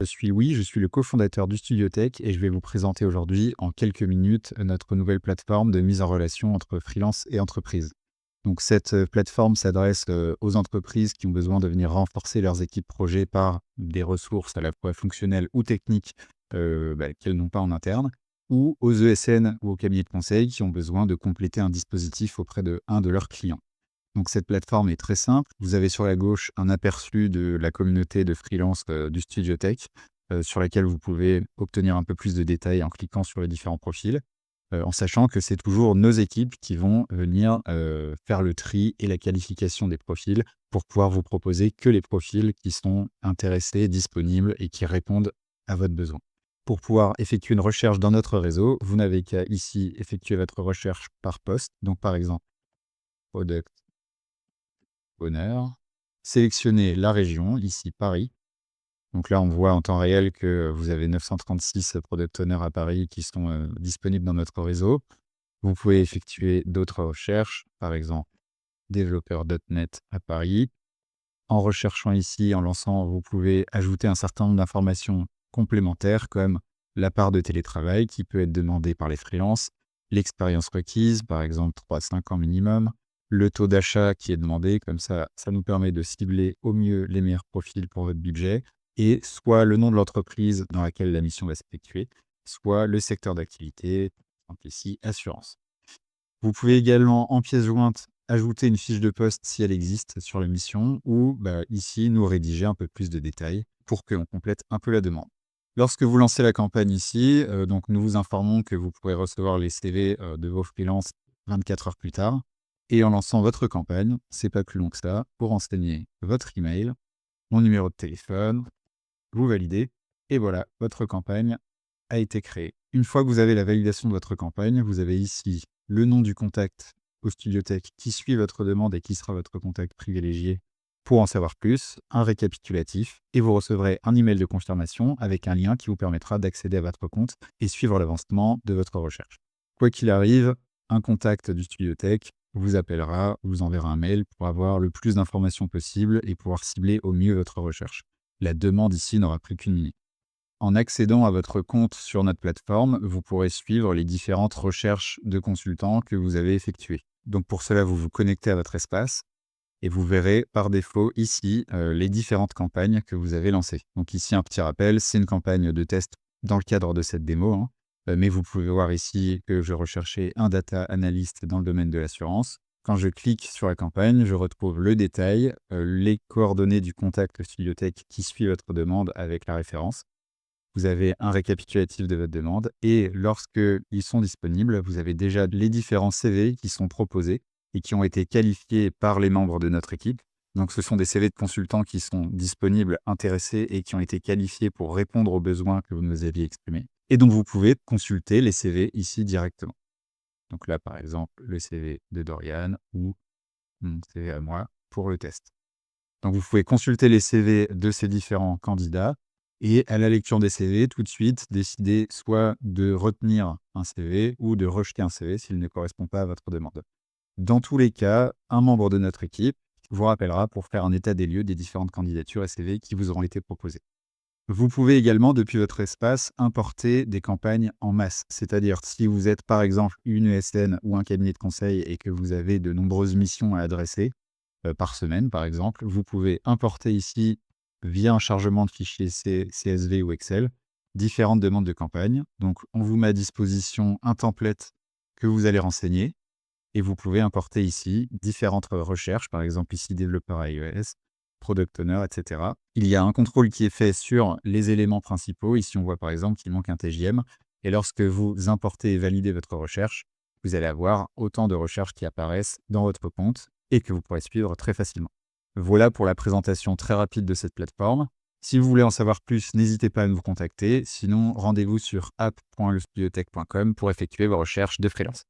suis Louis, je suis le cofondateur du Studio Tech et je vais vous présenter aujourd'hui en quelques minutes notre nouvelle plateforme de mise en relation entre freelance et entreprise. Donc cette plateforme s'adresse aux entreprises qui ont besoin de venir renforcer leurs équipes projets par des ressources à la fois fonctionnelles ou techniques qu'elles n'ont pas en interne, ou aux ESN ou aux cabinets de conseil qui ont besoin de compléter un dispositif auprès de un de leurs clients. Donc cette plateforme est très simple. Vous avez sur la gauche un aperçu de la communauté de freelance du Studio Tech, sur laquelle vous pouvez obtenir un peu plus de détails en cliquant sur les différents profils, en sachant que c'est toujours nos équipes qui vont venir faire le tri et la qualification des profils pour pouvoir vous proposer que les profils qui sont intéressés, disponibles et qui répondent à votre besoin. Pour pouvoir effectuer une recherche dans notre réseau, vous n'avez qu'à ici effectuer votre recherche par poste. Donc par exemple, Product Owner, sélectionnez la région, ici Paris. Donc là, on voit en temps réel que vous avez 936 Product Owners à Paris qui sont disponibles dans notre réseau. Vous pouvez effectuer d'autres recherches, par exemple développeur.net à Paris. En recherchant ici, en lançant, vous pouvez ajouter un certain nombre d'informations complémentaires comme la part de télétravail qui peut être demandée par les freelances, l'expérience requise, par exemple 3 à 5 ans minimum, le taux d'achat qui est demandé, comme ça nous permet de cibler au mieux les meilleurs profils pour votre budget, et soit le nom de l'entreprise dans laquelle la mission va s'effectuer, soit le secteur d'activité, par exemple ici, assurance. Vous pouvez également, en pièce jointe, ajouter une fiche de poste si elle existe sur la mission ou ici, nous rédiger un peu plus de détails pour qu'on complète un peu la demande. Lorsque vous lancez la campagne ici, donc nous vous informons que vous pourrez recevoir les CV de vos freelances 24 heures plus tard. Et en lançant votre campagne, c'est pas plus long que ça, pour renseigner votre email, mon numéro de téléphone, vous validez, et voilà, votre campagne a été créée. Une fois que vous avez la validation de votre campagne, vous avez ici le nom du contact au Studio Tech qui suit votre demande et qui sera votre contact privilégié pour en savoir plus, un récapitulatif, et vous recevrez un email de confirmation avec un lien qui vous permettra d'accéder à votre compte et suivre l'avancement de votre recherche. Quoi qu'il arrive, un contact du Studio Tech vous appellera, vous enverra un mail pour avoir le plus d'informations possible et pouvoir cibler au mieux votre recherche. La demande ici n'aura pris qu'une minute. En accédant à votre compte sur notre plateforme, vous pourrez suivre les différentes recherches de consultants que vous avez effectuées. Donc pour cela, vous vous connectez à votre espace et vous verrez par défaut ici les différentes campagnes que vous avez lancées. Donc ici, un petit rappel, c'est une campagne de test dans le cadre de cette démo, mais vous pouvez voir ici que je recherchais un data analyst dans le domaine de l'assurance. Quand je clique sur la campagne, je retrouve le détail, les coordonnées du contact Studio Tech qui suit votre demande avec la référence. Vous avez un récapitulatif de votre demande et lorsqu'ils sont disponibles, vous avez déjà les différents CV qui sont proposés et qui ont été qualifiés par les membres de notre équipe. Donc ce sont des CV de consultants qui sont disponibles, intéressés et qui ont été qualifiés pour répondre aux besoins que vous nous aviez exprimés. Et donc vous pouvez consulter les CV ici directement. Donc là, par exemple, le CV de Dorian ou mon CV à moi pour le test. Donc vous pouvez consulter les CV de ces différents candidats et à la lecture des CV, tout de suite, décider soit de retenir un CV ou de rejeter un CV s'il ne correspond pas à votre demande. Dans tous les cas, un membre de notre équipe vous rappellera pour faire un état des lieux des différentes candidatures et CV qui vous auront été proposés. Vous pouvez également, depuis votre espace, importer des campagnes en masse. C'est-à-dire, si vous êtes par exemple une ESN ou un cabinet de conseil et que vous avez de nombreuses missions à adresser, par semaine, par exemple, vous pouvez importer ici, via un chargement de fichiers CSV ou Excel, différentes demandes de campagne. Donc, on vous met à disposition un template que vous allez renseigner et vous pouvez importer ici différentes recherches, par exemple ici développeur iOS, product owner, etc. Il y a un contrôle qui est fait sur les éléments principaux. Ici, on voit par exemple qu'il manque un TJM. Et lorsque vous importez et validez votre recherche, vous allez avoir autant de recherches qui apparaissent dans votre compte et que vous pourrez suivre très facilement. Voilà pour la présentation très rapide de cette plateforme. Si vous voulez en savoir plus, n'hésitez pas à nous contacter. Sinon, rendez-vous sur app.lestudiotech.com pour effectuer vos recherches de freelance.